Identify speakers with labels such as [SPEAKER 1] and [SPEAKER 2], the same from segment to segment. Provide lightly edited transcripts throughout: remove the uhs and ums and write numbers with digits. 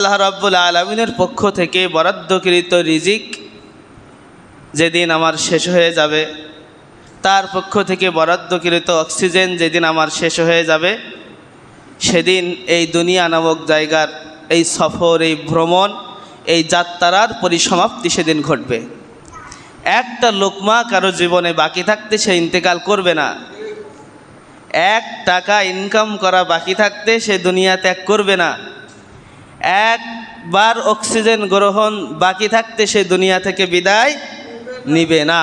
[SPEAKER 1] আল্লাহ রাব্বুল আলামিনের পক্ষ থেকে বরাদ্দকৃত রিজিক যেদিন আমার শেষ হয়ে যাবে, তার পক্ষ থেকে বরাদ্দকৃত অক্সিজেন যেদিন আমার শেষ হয়ে যাবে, সেদিন এই দুনিয়া নামক জায়গার এই সফর, এই ভ্রমণ, এই যাত্রার পরিসমাপ্তি সেদিন ঘটবে। একটা লোকমা কারো জীবনে বাকি থাকতে সে ইন্তেকাল করবে না। 1 টাকা ইনকাম করা বাকি থাকতে সে দুনিয়া ত্যাগ করবে না। একবার অক্সিজেন গ্রহণ বাকি থাকতে সে দুনিয়া থেকে বিদায় নিবে না।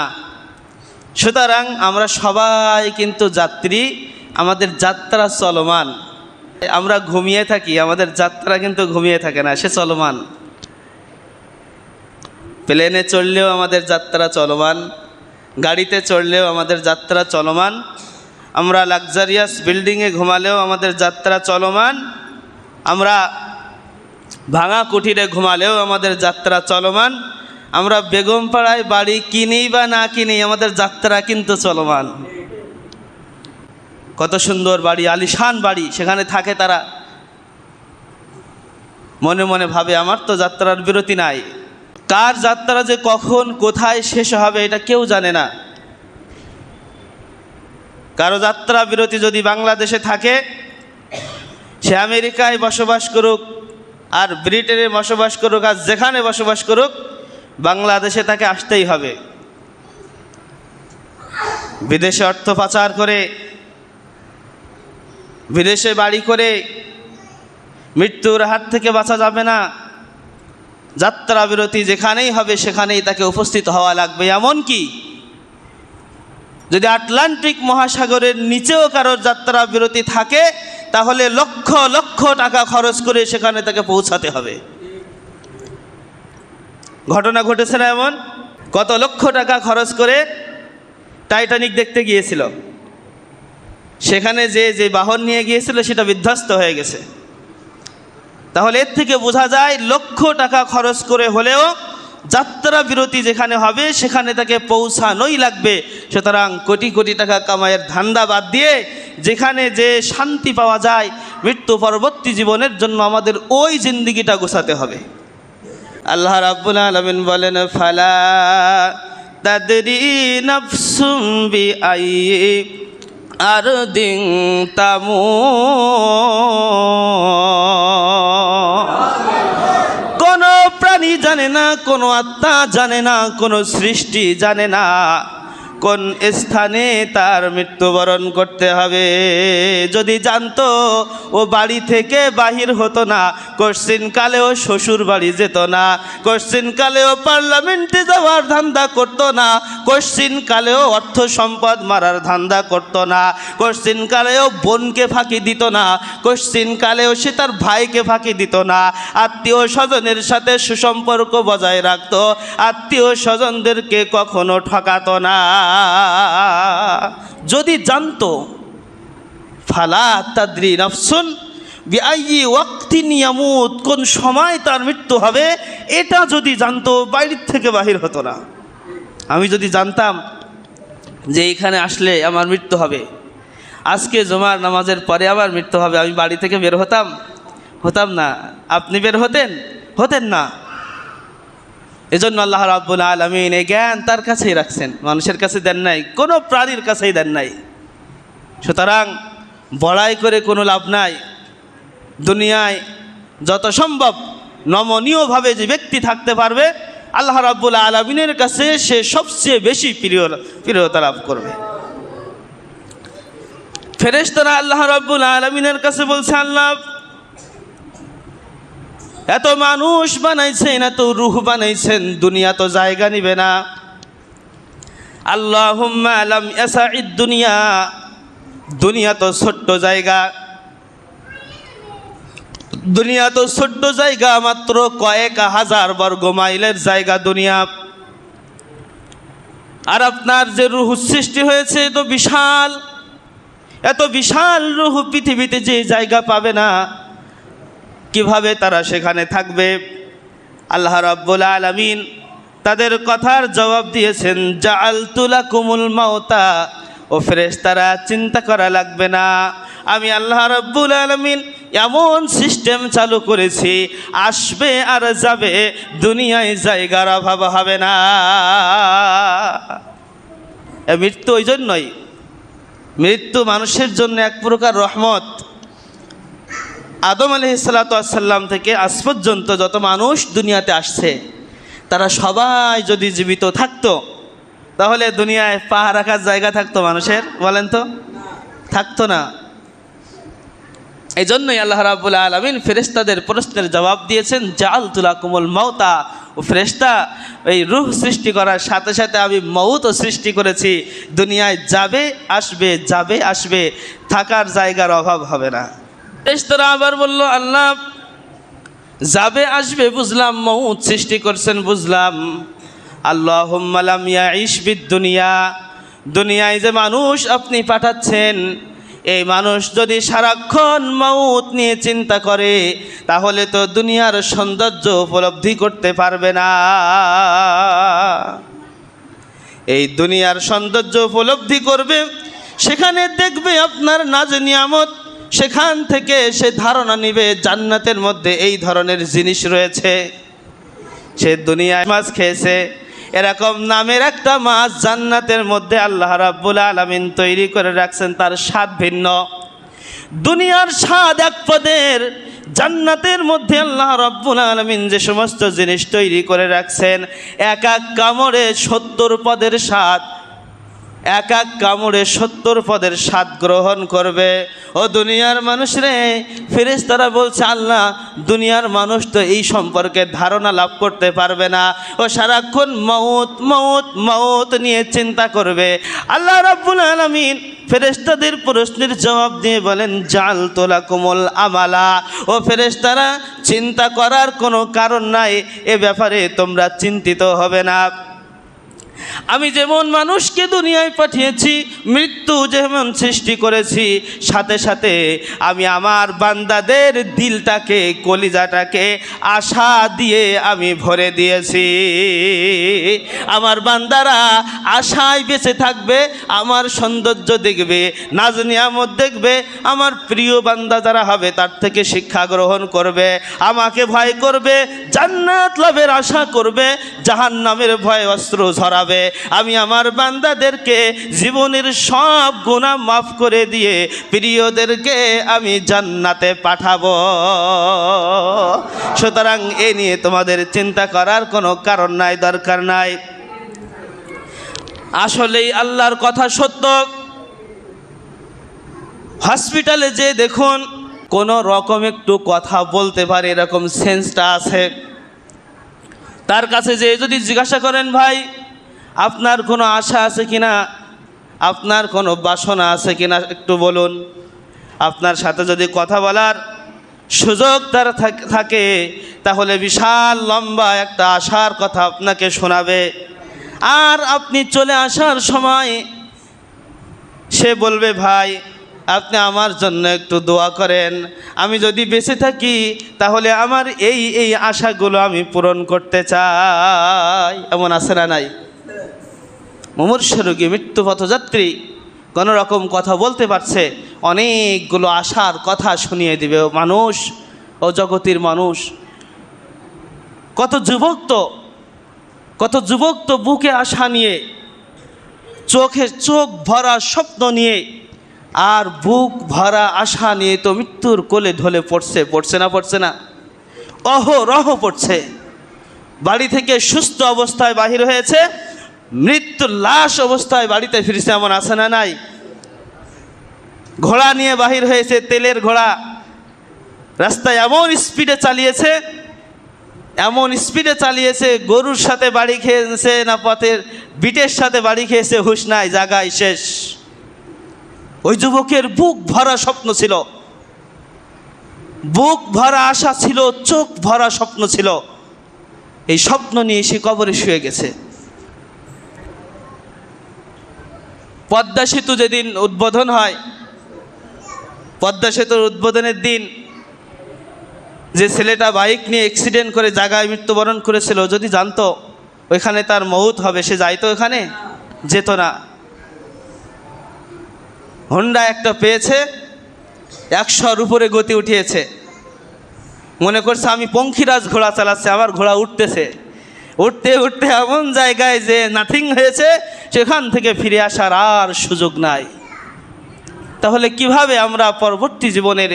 [SPEAKER 1] সুতরাং আমরা সবাই কিন্তু যাত্রী, আমাদের যাত্রা চলমান। আমরা ঘুমিয়ে থাকি, আমাদের যাত্রা কিন্তু ঘুমিয়ে থাকে না, সে চলমান। প্লেনে চড়লেও আমাদের যাত্রা চলমান, গাড়িতে চড়লেও আমাদের যাত্রা চলমান, আমরা লাক্সারিয়াস বিল্ডিংয়ে ঘুমালেও আমাদের যাত্রা চলমান, আমরা ভাঙা কুঠিরে ঘুমালেও আমাদের যাত্রা চলমান, আমরা বেগমপাড়ায় বাড়ি কিনি বা না কিনি আমাদের যাত্রা কিন্তু চলমান। কত সুন্দর বাড়ি, আলিশান বাড়ি, সেখানে থাকে তারা, মনে মনে ভাবে আমার তো যাত্রার বিরতি নাই। কার যাত্রা যে কখন কোথায় শেষ হবে এটা কেউ জানে না। কারো যাত্রা বিরতি যদি বাংলাদেশে থাকে, সে আমেরিকায় বসবাস করুক আর ব্রিটেনে বসবাস করুক আর যেখানে বসবাস করুক, বাংলাদেশে তাকে আসতেই হবে। বিদেশে অর্থ পাচার করে, বিদেশে বাড়ি করে মৃত্যুর হাত থেকে বাঁচা যাবে না। যাত্রা বিরতি যেখানেই হবে সেখানেই তাকে উপস্থিত হওয়া লাগবে। এমনকি যদি আটলান্টিক মহাসাগরের নিচেও কারোর যাত্রা বিরতি থাকে, তাহলে লক্ষ লক্ষ টাকা খরচ করে সেখানে তাকে পৌঁছাতে হবে। ঘটনা ঘটেছে না এমন? কত লক্ষ টাকা খরচ করে টাইটানিক দেখতে গিয়েছিল, সেখানে যে বাহন নিয়ে গিয়েছিল সেটা বিধ্বস্ত হয়ে গেছে। তাহলে এর থেকে বোঝা যায় লক্ষ টাকা খরচ করে হলেও যাত্রা বিরতি যেখানে হবে সেখানে তাকে পৌঁছানোই লাগবে। সুতরাং কোটি কোটি টাকা কামাইয়ের ধান্দা বাদ দিয়ে যেখানে যে শান্তি পাওয়া যায় মৃত্যু পরবর্তী জীবনের জন্য আমাদের ওই জিন্দিগিটা গোছাতে হবে। আল্লাহ রাব্বুল আলামিন বলেন, ফালা তাদরি নাফসুম বিআইয়ি আরদিন তামুত। কোনো প্রাণী জানে না, কোনো আত্মা জানে না, কোনো সৃষ্টি জানে না কোন স্থানে তার মৃত্যুবরণ করতে হবে। যদি জানতো ও বাড়ি থেকে বাহির হতো না, কোশ্চিন কালেও শ্বশুর বাড়ি যেত না, কোশ্চিন কালেও পার্লামেন্টে যাওয়ার ধান্দা করতো না, কোশ্চিন কালেও অর্থ সম্পদ মারার ধান্দা করতো না, কোশ্চিন কালেও বোনকে ফাঁকি দিত না, কোশ্চিন কালেও সে তার ভাইকে ফাঁকি দিত না, আত্মীয় স্বজনের সাথে সুসম্পর্ক বজায় রাখতো, আত্মীয় স্বজনদেরকে কখনো ঠকাতো না। যদি জানতো, ফালা তাদরি নাফসুন বিআইয়ি ওয়াক্তিন ইয়ামুত, কোন সময় তার মৃত্যু হবে, এটা যদি জানতো বাইরের থেকে বাহির হতো না। আমি যদি জানতাম যে এখানে আসলে আমার মৃত্যু হবে, আজকে জুমার নামাজের পরে আমার মৃত্যু হবে, আমি বাড়ি থেকে বের হতাম না। আপনি বের হতেন না। এজন্য আল্লাহ রাব্বুল আলামিন এই জ্ঞান তার কাছেই রাখছেন, মানুষের কাছে দেন নাই, কোনো প্রাণীর কাছেই দেন নাই। সুতরাং বড়াই করে কোনো লাভ নাই। দুনিয়ায় যত সম্ভব নমনীয়ভাবে যে ব্যক্তি থাকতে পারবে, আল্লাহ রাব্বুল আলামিনের কাছে সে সবচেয়ে বেশি প্রিয়তা লাভ করবে। ফেরেশতারা আল্লাহ রাব্বুল আলামিনের কাছে বলছে, আল্লাহ এত মানুষ বানাইছেন, এত রূহ বানাইছেন, দুনিয়া তো জায়গা নিবে না। আল্লাহুম্মা লাম ইয়াসাইদ দুনিয়া তো ছোট্ট জায়গা, দুনিয়া তো ছোট্ট জায়গা, মাত্র কয়েক হাজার বর্গ মাইলের জায়গা দুনিয়া। আর আপনার যে রূহ সৃষ্টি হয়েছে এত বিশাল রূহ পৃথিবীতে যে জায়গা পাবে না, কিভাবে তারা সেখানে থাকবে? আল্লাহ রাব্বুল আলামিন তাদের কথার জবাব দিয়েছেন, জাআলতু লাকুমুল মাউতা, ও ফেরেশতারা চিন্তা করা লাগবে না, আমি আল্লাহ রাব্বুল আলামিন এমন সিস্টেম চালু করেছি, আসবে আর যাবে, দুনিয়ায় জায়গার অভাব হবে না। মৃত্যু ওই জন্যই, মৃত্যু মানুষের জন্য এক প্রকার রহমত। আদম আলাইহিসসালাম থেকে আজ পর্যন্ত যত মানুষ দুনিয়াতে আসছে, তারা সবাই যদি জীবিত থাকতো, তাহলে দুনিয়ায় পা রাখার জায়গা থাকতো মানুষের? বলেন তো, থাকতো না। এই জন্যই আল্লাহ রাব্বুল আলামিন ফেরেশতাদের প্রশ্নের জবাব দিয়েছেন, জাআলতু লাকুমুল মাউতা, ও ফেরেশতা, এই রূহ সৃষ্টি করার সাথে সাথে আমি মউতও সৃষ্টি করেছি। দুনিয়ায় যাবে আসবে, যাবে আসবে, থাকার জায়গার অভাব হবে না। ফেরেশতারা আবার বলল, আল্লাহ যাবে আসবে বুঝলাম, মউত সৃষ্টি করছেন বুঝলাম, আল্লাহুম্মা লাম ইয়াইশ বিদ-দুনিয়া, দুনিয়ায় যে মানুষ আপনি পাঠাচ্ছেন, এই মানুষ যদি সারাক্ষণ মউত নিয়ে চিন্তা করে, তাহলে তো দুনিয়ার সৌন্দর্য উপলব্ধি করতে পারবে না। এই দুনিয়ার সৌন্দর্য উপলব্ধি করবে, সেখানে দেখবে আপনার নাজ নিয়ামত, সেখান থেকে সে ধারণা নিবে জান্নাতের মধ্যে এই ধরনের জিনিস রয়েছে। সে দুনিয়ায় মাছ খেয়েছে, এরকম নামের একটা মাছ জান্নাতের মধ্যে আল্লাহ রাব্বুল আলামিন তৈরি করে রাখছেন, তার স্বাদ ভিন্ন। দুনিয়ার স্বাদ এক পদের, জান্নাতের মধ্যে আল্লাহ রাব্বুল আলামিন যে সমস্ত জিনিস তৈরি করে রাখছেন, এক এক কামড়ে 70 পদের স্বাদ, এক এক কামড়ে 70 পদের স্বাদ গ্রহণ করবে। ও দুনিয়ার মানুষ রে, ফেরেশতারা বলছে, আল্লাহ দুনিয়ার মানুষ তো এই সম্পর্কে ধারণা লাভ করতে পারবে না, ও সারাক্ষণ মউত মউত মউত নিয়ে চিন্তা করবে। আল্লাহ রাব্বুল আলামিন ফেরেশতাদের প্রশ্নের জবাব দিয়ে বলেন, জাআলতু লাকুমুল আমালা, ও ফেরেশতারা চিন্তা করার কোনো কারণ নাই, এ ব্যাপারে তোমরা চিন্তিত হবে না। আমি যেমন মানুষকে দুনিয়ায় পাঠিয়েছি, মৃত্যু যেমন সৃষ্টি করেছি, সাথে সাথে আমি আমার বান্দাদের দিলটাকে, কলিজাটাকে আশা দিয়ে আমি ভরে দিয়েছি। আমার বান্দারা আশায় বেঁচে থাকবে, আমার সৌন্দর্য দেখবে, নাজ নিয়ামত দেখবে, আমার প্রিয় বান্দা যারা হবে তার থেকে শিক্ষা গ্রহণ করবে, আমাকে ভয় করবে, জান্নাত লাভের আশা করবে, জাহান্নামের ভয় অস্ত্র ঝরাবে। আমি আমার বান্দাদেরকে জীবনের সব গুনাহ মাফ করে দিয়ে প্রিয়দেরকে আমি জান্নাতে পাঠাবো। সুতরাং এ নিয়ে তোমাদের চিন্তা করার কোনো কারণ নাই, দরকার নাই। আসলেই আল্লাহর কথা সত্য। হসপিটালে যে দেখুন, কোনো রকম একটু কথা বলতে পারে এরকম সেন্সটা আছে, তার কাছে যে যদি জিজ্ঞাসা করেন, ভাই আপনার কোনো আশা আছে কিনা, আপনার কোনো বাসনা আছে কিনা একটু বলুন, আপনার সাথে যদি কথা বলার সুযোগ তার থাকে, তাহলে বিশাল লম্বা একটা আশার কথা আপনাকে শোনাবে। আর আপনি চলে আসার সময় সে বলবে, ভাই আপনি আমার জন্য একটু দোয়া করেন, আমি যদি বেঁচে থাকি তাহলে আমার এই এই আশাগুলো আমি পূরণ করতে চাই। এমন আছে না নাই? মুমূর্ষ রোগী, মৃত্যু পথযাত্রী কোনো রকম কথা বলতে পারছে, অনেকগুলো আশার কথা শুনিয়ে দিবে মানুষ, ও জগতের মানুষ। কত যুবক তো বুকে আশা নিয়ে, চোখ ভরা স্বপ্ন নিয়ে, আর বুক ভরা আশা নিয়ে তো মৃত্যুর কোলে ঢলে পড়ছে না? অহরহ পড়ছে। বাড়ি থেকে সুস্থ অবস্থায় বাহির হয়েছে, মৃত্যুর লাশ অবস্থায় বাড়িতে ফিরছে, এমন আছে না নাই? ঘোড়া নিয়ে বাহির হয়েছে, তেলের ঘোড়া, রাস্তায় এমন স্পিডে চালিয়েছে, গরুর সাথে বাড়ি খেয়েছে না পথের বিটের সাথে বাড়ি খেয়েছে, হুঁশ নাই, জায়গায় শেষ। ওই যুবকের বুক ভরা স্বপ্ন ছিল, বুক ভরা আশা ছিল, চোখ ভরা স্বপ্ন ছিল, এই স্বপ্ন নিয়ে সে কবরে শুয়ে গেছে। পদ্মা সেতু যেদিন উদ্বোধন হয়, পদ্মা সেতুর উদ্বোধনের দিন যে ছেলেটা বাইক নিয়ে অ্যাক্সিডেন্ট করে জায়গায় মৃত্যুবরণ করেছিল, যদি জানতো ওইখানে তার মউত হবে, সে যাইতো ওখানে? যেত না। হোন্ডা একটা পেয়েছে, 100-র উপরে গতি উঠিয়েছে, মনে করছে আমি পঙ্খিরাজ ঘোড়া চালাচ্ছি, আবার ঘোড়া উঠতেছে, উঠতে উঠতে এমন জায়গায় যে নাথিং হয়েছে, সেখান থেকে ফিরে আসার আর সুযোগ নাই। তাহলে কিভাবে আমরা পরবর্তী জীবনের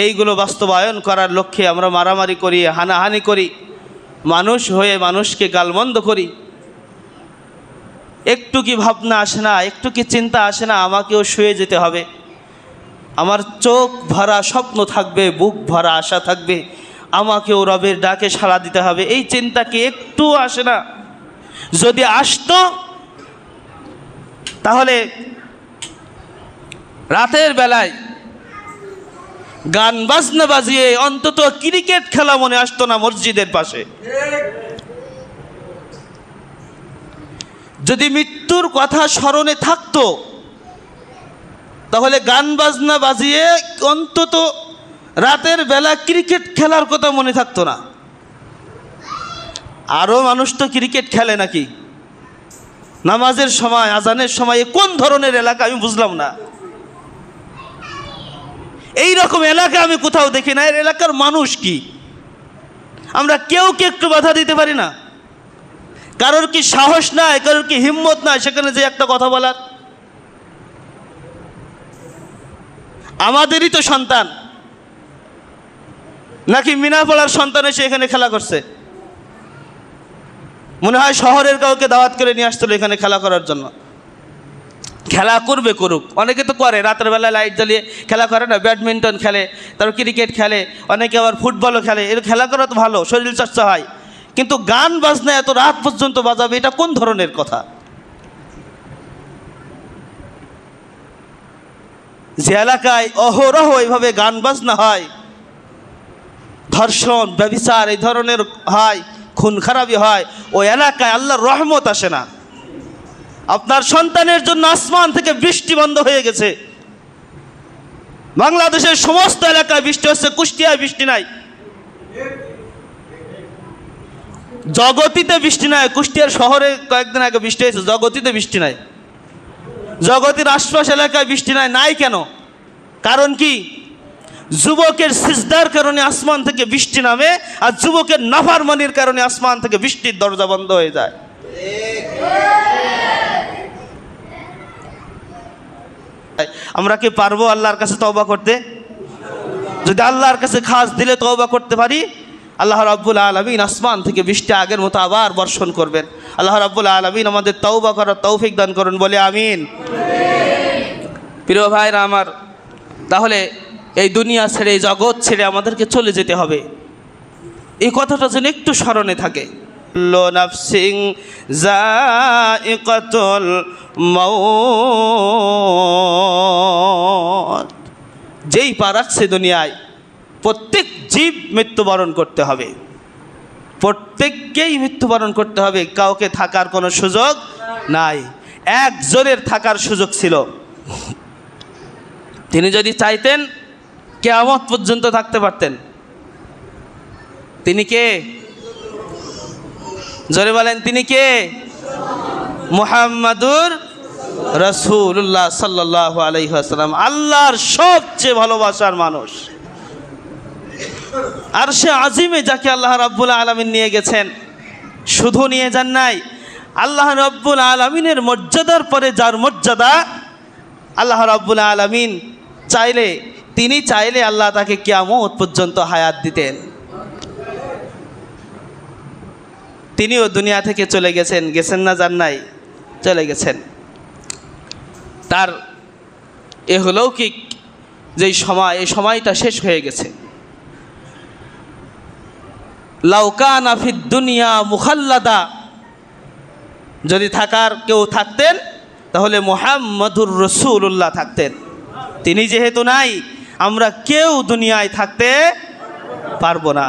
[SPEAKER 1] এইগুলো বাস্তবায়ন করার লক্ষ্যে আমরা মারামারি করি, হানাহানি করি, মানুষ হয়ে মানুষকে গালমন্দ করি? একটু কি ভাবনা আসে না, একটু কি চিন্তা আসে না আমাকেও শুয়ে যেতে হবে, আমার চোখ ভরা স্বপ্ন থাকবে, বুক ভরা আশা থাকবে, আমাকেও রবের ডাকে সাড়া দিতে হবে? এই চিন্তা কি একটু আসে না? যদি আসতো তাহলে রাতের বেলায় গান বাজনা বাজিয়ে অন্তত ক্রিকেট খেলা মনে আসতো না মসজিদের পাশে। যদি মৃত্যুর কথা স্মরণে থাকতো তাহলে গান বাজনা বাজিয়ে অন্তত রাতের বেলা ক্রিকেট খেলার কথা মনে থাকতো না। আরও মানুষ তো ক্রিকেট খেলে নাকি নামাজের সময়, আজানের সময়? কোন ধরনের এলাকা আমি বুঝলাম না। এই রকম এলাকা আমি কোথাও দেখি না। এর এলাকার মানুষ কি? আমরা কেউ কি একটু বাধা দিতে পারি না? কারোর কি সাহস নাই, কারোর কি হিম্মত নাই সেখানে যে একটা কথা বলার? আমাদেরই তো সন্তান, নাকি মিনাপাড়ার সন্তান এসে এখানে খেলা করছে? মনে হয় শহরের কাউকে দাওয়াত করে নিয়ে আসছিল এখানে খেলা করার জন্য। খেলা করবে, করুক, অনেকে তো করে, রাতের বেলা লাইট জ্বালিয়ে খেলা করে না, ব্যাডমিন্টন খেলে, তারপর ক্রিকেট খেলে, অনেকে আবার ফুটবলও খেলে। এর খেলা করা তো ভালো, শরীর চর্চা হয়, কিন্তু গান বাজনা এত রাত পর্যন্ত বাজাবে, এটা কোন ধরনের কথা? যে এলাকায় অহরহ এইভাবে গান বাজনা হয়, ধর্ষণ, ব্যভিচার এই ধরনের হয়, খুন খারাপি হয়, ওই এলাকায় আল্লাহর রহমত আসে না। আপনার সন্তানের জন্য আসমান থেকে বৃষ্টি বন্ধ হয়ে গেছে। বাংলাদেশের সমস্ত এলাকায় বৃষ্টি হচ্ছে, কুষ্টিয়ায় বৃষ্টি নাই, জগতিতে বৃষ্টি নাই। কুষ্টিয়ার শহরে কয়েকদিন আগে বৃষ্টি হয়েছে, জগতিতে বৃষ্টি নাই। জগতের আশপাশ এলাকায় বৃষ্টি নাই। নাই কেন? কারণ কি? যুবকের সিজদার কারণে আসমান থেকে বৃষ্টি নামে, আর যুবকের নাফরমানির কারণে আসমান থেকে বৃষ্টির দরজা বন্ধ হয়ে যায়। আমরা কি পারবো আল্লাহর কাছে তওবা করতে? যদি আল্লাহর কাছে খাস দিলে তওবা করতে পারি, আল্লাহ রাব্বুল আলামিন আসমান থেকে বৃষ্টি আগের মতো আবার বর্ষণ করবেন। আল্লাহ রাব্বুল আলামিন আমাদের তওবা করার তৌফিক দান করুন, বলে আমিন। প্রিয় ভাইরা আমার, তাহলে এই দুনিয়া ছেড়ে, এই জগৎ ছেড়ে আমাদেরকে চলে যেতে হবে, এই কথাটা যেন একটু স্মরণে থাকে। লো নাফসিং যায়িকাতুল মাউত, যেই পা রাখছে দুনিয়ায়, প্রত্যেক জীব মৃত্যুবরণ করতে হবে, প্রত্যেককেই মৃত্যুবরণ করতে হবে, কাউকে থাকার কোনো সুযোগ নাই। একজনের থাকার সুযোগ ছিল, তিনি যদি চাইতেন কিয়ামত পর্যন্ত থাকতে পারতেন। তিনি কে? জোরে বলেন, তিনি কে? মুহাম্মাদুর রাসূলুল্লাহ সাল্লাল্লাহু আলাইহি ওয়াসাল্লাম, আল্লাহর সবচেয়ে ভালোবাসার মানুষ। আরশে আজিমে যাকে আল্লাহ রাব্বুল আলামিন নিয়ে গেছেন, শুধু নিয়ে যান নাই, আল্লাহ রাব্বুল আলামিনের মর্যাদার পরে যার মর্যাদা, আল্লাহ রাব্বুল আলামিন চাইলে, তিনি চাইলে আল্লাহ তাকে কিয়ামত পর্যন্ত হায়াত দিতেন। তিনিও দুনিয়া থেকে চলে গেছেন, গেছেন না? যান নাই, চলে গেছেন। তার এহলৌকিক যেই সময়, এই সময়টা শেষ হয়ে গেছে। লাউ কানা ফিদ দুনিয়া মুখাল্লাদা, যদি থাকার কেউ থাকতেন তাহলে মুহাম্মাদুর রাসূলুল্লাহ থাকতেন। তিনি যেহেতু নাই, আমরা কেউ দুনিয়ায় থাকতে পারবো না।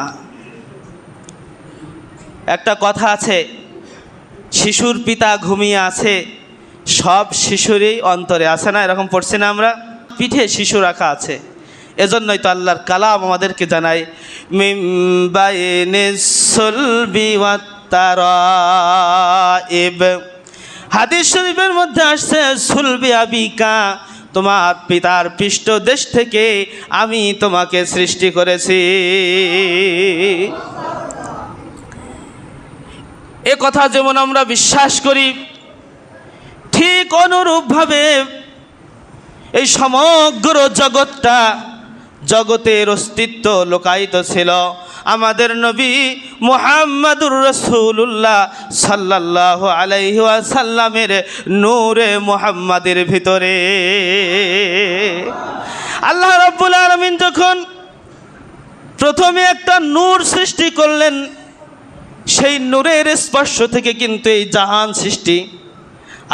[SPEAKER 1] একটা কথা আছে, শিশুর পিতা ঘুমিয়ে আছে, সব শিশুরই অন্তরে আছে না? এরকম পড়ছি না আমরা? পিঠে শিশু রাখা আছে। এজন্যই তো আল্লাহর কালাম আমাদেরকে জানায়, মিন বাইনিস সুলবি ওয়াত তারাইব। হাদিস শরীফের মধ্যে আসছে, সুলবি আবিকা তোমার পিতার পৃষ্ঠদেশ থেকে আমি তোমাকে সৃষ্টি করেছি। এ কথা যেমন আমরা বিশ্বাস করি, ঠিক অনুরূপভাবে এই সমগ্র জগৎটা, জগতের অস্তিত্ব লুকায়িত ছিল আমাদের নবী মুহাম্মাদুর রাসূলুল্লাহ সাল্লাল্লাহু আলাইহি ওয়াসাল্লামের নূরে মুহাম্মাদের ভিতরে। আল্লাহ রাব্বুল আলামিন যখন প্রথমে একটা নূর সৃষ্টি করলেন, সেই নূরের স্পর্শ থেকে কিন্তু এই জাহান সৃষ্টি।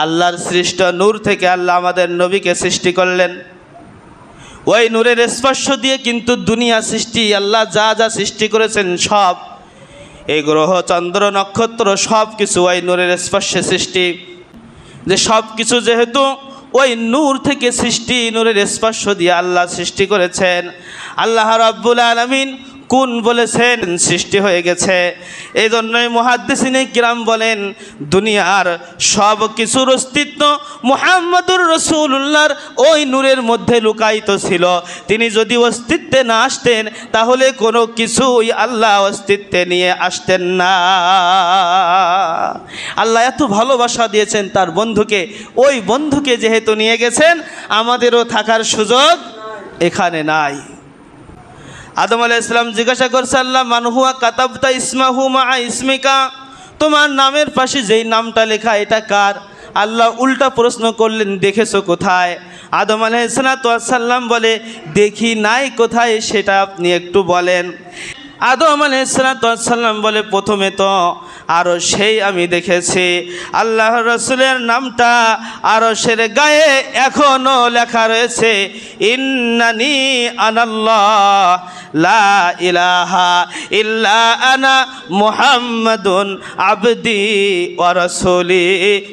[SPEAKER 1] আল্লাহর সৃষ্ট নূর থেকে আল্লাহ আমাদের নবীকে সৃষ্টি করলেন। ওই নূরের স্পর্শ দিয়ে কিন্তু দুনিয়া সৃষ্টি। আল্লাহ যা যা সৃষ্টি করেছেন সব, এই গ্রহ চন্দ্র নক্ষত্র সব কিছু ওই নূরের স্পর্শে সৃষ্টি। যে সব কিছু যেহেতু ওই নূর থেকে সৃষ্টি, নূরের স্পর্শ দিয়ে আল্লাহ সৃষ্টি করেছেন, আল্লাহ রাব্বুল আলামিন কুন বলেছেন, সৃষ্টি হয়ে গেছে। এই জন্যই মুহাদ্দিসিনে কিরাম বলেন, দুনিয়ার সব কিছুর অস্তিত্ব মুহাম্মাদুর রাসূলুল্লাহর ওই নূরের মধ্যে লুকায়িত ছিল। তিনি যদি অস্তিত্বে না আসতেন তাহলে কোনো কিছুই আল্লাহ অস্তিত্বে নিয়ে আসতেন না। আল্লাহ এত ভালোবাসা দিয়েছেন তার বন্ধুকে, ওই বন্ধুকে যেহেতু নিয়ে গেছেন, আমাদেরও থাকার সুযোগ এখানে নাই। আদম আলাইহিস সালাম জিজ্ঞাসা করছে, আল্লাহ মান হুয়া কাতাবতা ইসমাহু মা ইসমিকা, তোমার নামের পাশে যেই নামটা লেখা এটা কার? আল্লাহ উল্টা প্রশ্ন করলেন, দেখেছো কোথায়? আদম আলাইহিস সালাম বলে, দেখি নাই, কোথায় সেটা আপনি একটু বলেন। আদম আলাইহিস সালাম বলে, প্রথমে তো আরশেই আমি দেখেছি। আল্লাহ রাসূলের নামটা আরশের গায়ে এখনো লেখা রয়েছে, ইন্নানি আনাল্লাহ লা ইলাহা ইল্লা আনা মুহাম্মাদুন আবদি ওয়া রাসূলি।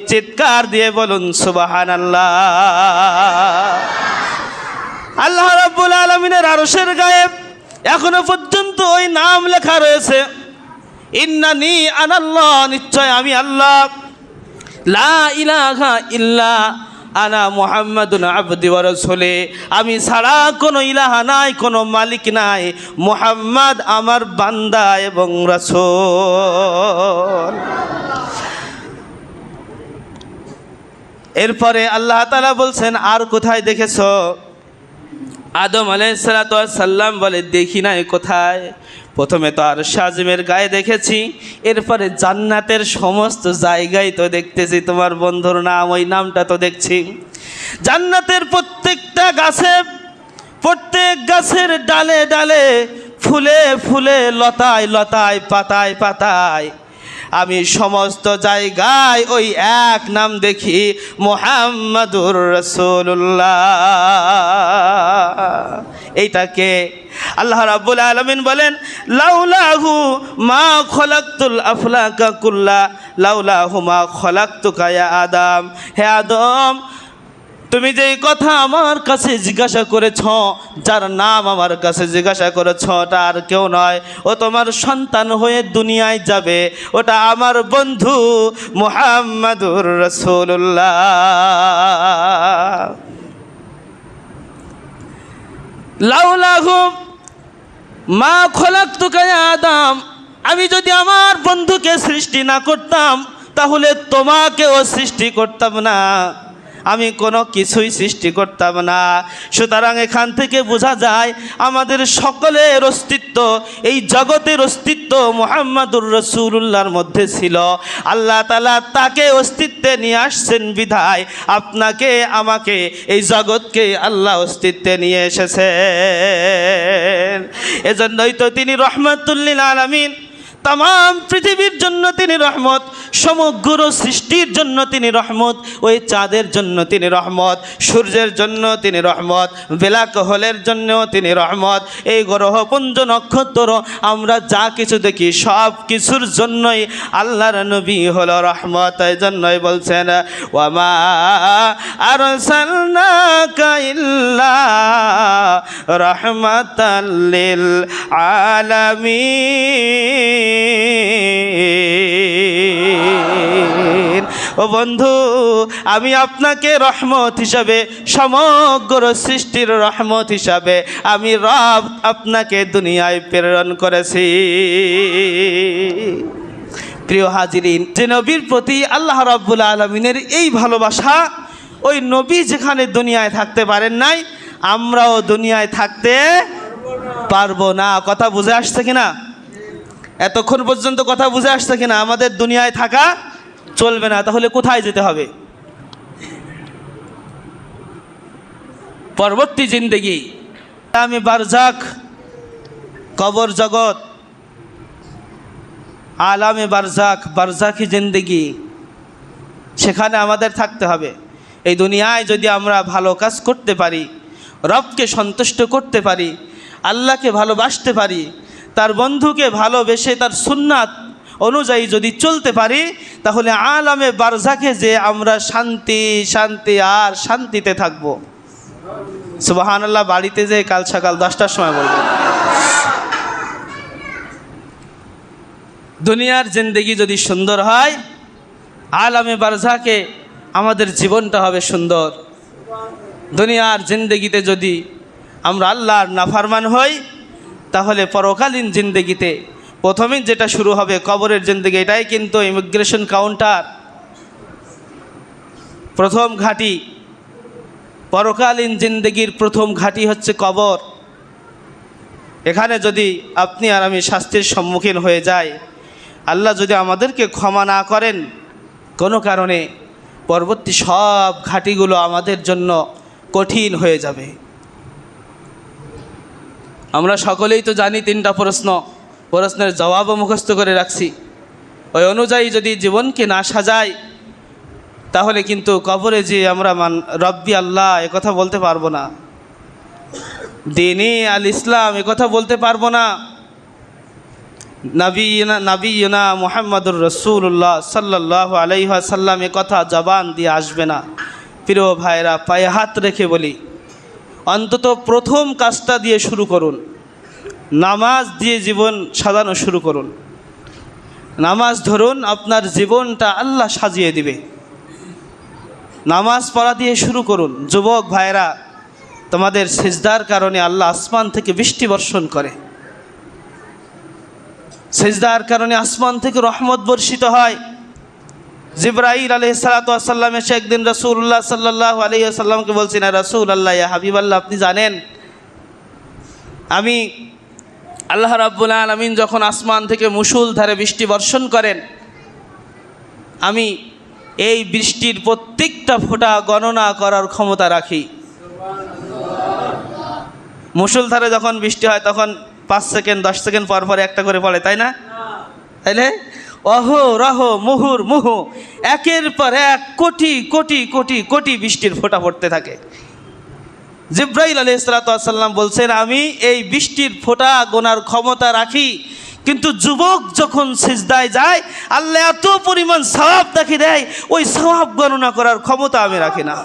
[SPEAKER 1] চিৎকার দিয়ে বলুন সুবহানাল্লাহ। আল্লাহ রাব্বুল আলামিনের আরশের গায়ে এখনো পর্যন্ত ওই নাম লেখা রয়েছে, ইন্নানি আনাল্লাহ, নিশ্চয় আমি আল্লাহ, লা ইলাহা ইল্লা আনা মুহাম্মাদুন আবদি ওয়া রাসূলি, আমি ছাড়া কোনো ইলাহা নাই, কোনো মালিক নাই, মুহাম্মদ আমার বান্দা এবং রাসূল। এরপরে আল্লাহ তাআলা বলছেন, আর কোথায় দেখেছো? আদম আলাইহিস সালাম বলে, দেখি নাই, কোথায়? প্রথমে তো আর শাজিমের গায়ে দেখেছি, এরপরে জান্নাতের সমস্ত জায়গায় তো দেখতেছি তোমার বন্ধুর নাম, ওই নামটা তো দেখছি। জান্নাতের প্রত্যেকটা গাছে, প্রত্যেক গাছের ডালে ডালে, ফুলে ফুলে, লতায় লতায়, পাতায় পাতায়, আমি সমস্ত জায়গায় ওই এক নাম দেখি, মুহাম্মাদুর রাসূলুল্লাহ। এইটাকে আল্লাহ রাব্বুল আলামিন বলেন, লাউলাহু মা খলাকতুল আফলাকা কুল্লা, লাউলাহু মা খলাকতুকা ইয়া আদম। হে আদম, তুমি যেই কথা আমার কাছে জিজ্ঞাসা করেছ, যার নাম আমার কাছে জিজ্ঞাসা করেছ, ওটা আর কেউ নয়, ও তোমার সন্তান হয়ে দুনিয়ায় যাবে, ওটা আমার বন্ধু মুহাম্মাদুর রাসূলুল্লাহ। লাউলাহু মা খলাকতুকা ইয়া আদম, আমি যদি আমার বন্ধুকে সৃষ্টি না করতাম তাহলে তোমাকেও সৃষ্টি করতাম না, আমি কোনো কিছুই সৃষ্টি করতাম না। সুতরাং এখান থেকে বোঝা যায় আমাদের সকলের অস্তিত্ব, এই জগতের অস্তিত্ব মুহাম্মাদুর রাসূলুল্লাহর মধ্যে ছিল। আল্লাহ তাআলা তাকে অস্তিত্বে নিয়ে আসছেন বিধায় আপনাকে আমাকে, এই জগৎকে আল্লাহ অস্তিত্বে নিয়ে এসেছেন। এজন্যই তো তিনি রহমাতুল লিল আলামিন, তাম পৃথিবীর জন্য তিনি রহমত, সমগ্র সৃষ্টির জন্য তিনি রহমত, ওই চাঁদের জন্য তিনি রহমত, সূর্যের জন্য তিনি রহমত, বেলাকহলের জন্যও তিনি রহমত, এই গ্রহপুঞ্জ নক্ষত্র আমরা যা কিছু দেখি সব কিছুর জন্যই আল্লাহর নবী হলো রহমত। এই জন্যই বলছেন, ওয়ামা আরসালনাকা ইল্লা রাহমাতাল লিল আলামিন ও বন্ধু, আমি আপনাকে রহমত হিসাবে, সমগ্র সৃষ্টির রহমত হিসাবে আমি রব আপনাকে দুনিয়ায় প্রেরণ করেছি। প্রিয় হাজিরিন, যে নবীর প্রতি আল্লাহ রাব্বুল আলামিনের এই ভালোবাসা, ওই নবী যেখানে দুনিয়ায় থাকতে পারেন নাই, আমরাও দুনিয়ায় থাকতে পারবো না। কথা বুঝে আসছে কিনা? এতক্ষণ পর্যন্ত কথা বুঝে আসছে কিনা? আমাদের দুনিয়ায় থাকা চলবে না, তাহলে কোথায় যেতে হবে? পরবর্তী জিন্দেগি, আমি বারজাক, কবর জগৎ, আলামে বারজাক, বারজাকি জিন্দেগি, সেখানে আমাদের থাকতে হবে। এই দুনিয়ায় যদি আমরা ভালো কাজ করতে পারি, রবকে সন্তুষ্ট করতে পারি, আল্লাহকে ভালোবাসতে পারি, তার বন্ধুকে ভালোবেসে তার সুন্নাত অনুযায়ী যদি চলতে পারি, তাহলে আলামে বারজাকে যে আমরা শান্তি শান্তি আর শান্তিতে থাকব। সুবহানাল্লাহ। বাড়িতে যে কাল সকাল 10টার সময় বলবো। দুনিয়ার জিন্দেগি যদি সুন্দর হয়, আলামে বারজাকে আমাদের জীবনটা হবে সুন্দর। দুনিয়ার জিন্দেগিতে যদি আমরা আল্লাহর নাফরমান হই, তাহলে পরকালীন জিন্দেগিতে প্রথমেই যেটা শুরু হবে কবরের জিন্দেগি। এটাই কিন্তু ইমিগ্রেশন কাউন্টার, প্রথম ঘাঁটি। পরকালীন জিন্দেগির প্রথম ঘাঁটি হচ্ছে কবর। এখানে যদি আপনি আর আমি শাস্তির সম্মুখীন হয়ে যাই, আল্লাহ যদি আমাদেরকে ক্ষমা না করেন কোনো কারণে, পরবর্তী সব ঘাঁটিগুলো আমাদের জন্য কঠিন হয়ে যাবে। আমরা সকলেই তো জানি 3টা প্রশ্নের জবাবও মুখস্থ করে রাখছি। ওই অনুযায়ী যদি জীবনকে না সাজাই, তাহলে কিন্তু কবরে যে আমরা রব্বি আল্লাহ একথা বলতে পারবো না, দ্বীনে আল ইসলাম একথা বলতে পারবো না, নবীনা মুহাম্মদুর রাসূলুল্লাহ সাল্লাল্লাহু আলাইহি ওয়াসাল্লাম একথা জবান দিয়ে আসবে না। প্রিয় ভাইরা, পায়ে হাত রেখে বলি, অন্তত প্রথম কাজটা দিয়ে শুরু করুন। নামাজ দিয়ে জীবন সাজানো শুরু করুন। নামাজ ধরুন, আপনার জীবনটা আল্লাহ সাজিয়ে দিবে। নামাজ পড়া দিয়ে শুরু করুন। যুবক ভাইরা, তোমাদের সিজদার কারণে আল্লাহ আসমান থেকে বৃষ্টি বর্ষণ করে। সিজদার কারণে আসমান থেকে রহমত বর্ষিত হয়। জিবরাইল আলাইহিস সালাতু ওয়াস সালাম এসে একদিন রাসূলুল্লাহ সাল্লাল্লাহু আলাইহি ওয়াসাল্লামকে বলছেন, রাসূলুল্লাহ, ইয়া হাবিবাল্লাহ, আপনি জানেন আমি আল্লাহ রাব্বুল আলামিন যখন আসমান থেকে মুষলধারে বৃষ্টি বর্ষণ করেন, আমি এই বৃষ্টির প্রত্যেকটা ফোঁটা গণনা করার ক্ষমতা রাখি। মুষলধারে যখন বৃষ্টি হয় তখন 5 সেকেন্ড 10 সেকেন্ড পর পর একটা করে পড়ে, তাই না? তাইলে অহ রহ মুহুর মুহু, একের পর এক কোটি কোটি কোটি কোটি বৃষ্টির ফোঁটা পড়তে থাকে। জিবরাইল আলাইহিস সালাতু ওয়াস সালাম বলছেন, আমি এই বৃষ্টির ফোঁটা গোনার ক্ষমতা রাখি, কিন্তু যুবক যখন সিজদায় যায় আল্লাহ এত পরিমাণ সওয়াব তাকে দেয়, ওই সওয়াব গণনা করার ক্ষমতা আমি রাখি না।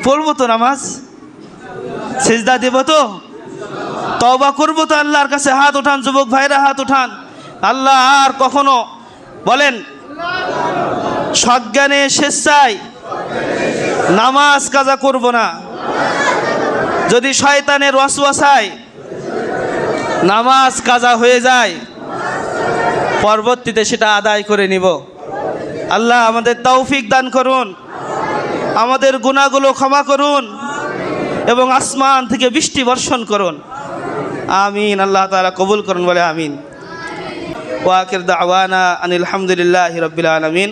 [SPEAKER 1] পড়বো তো নামাজ, সিজদা দেব তো, তওবা করবো তো আল্লাহর কাছে। হাত উঠান যুবক ভাইরা, হাত উঠান। আল্লাহ আর কখনো বলেন সজ্ঞানে স্বেচ্ছায় নামাজ কাজা করব না। যদি শয়তানের ওয়াসওয়াসায় নামাজ কাজা হয়ে যায়, পরবর্তীতে সেটা আদায় করে নিব। আল্লাহ আমাদের তৌফিক দান করুন, আমাদের গুনাহগুলো ক্ষমা করুন এবং আসমান থেকে বৃষ্টি বর্ষণ করুন। আমিন। আল্লাহ তাআলা কবুল করুন বলে আমিন। ওয়া আখির দাওয়ানা আনিল হামদুলিল্লাহি রাব্বিল আলামিন।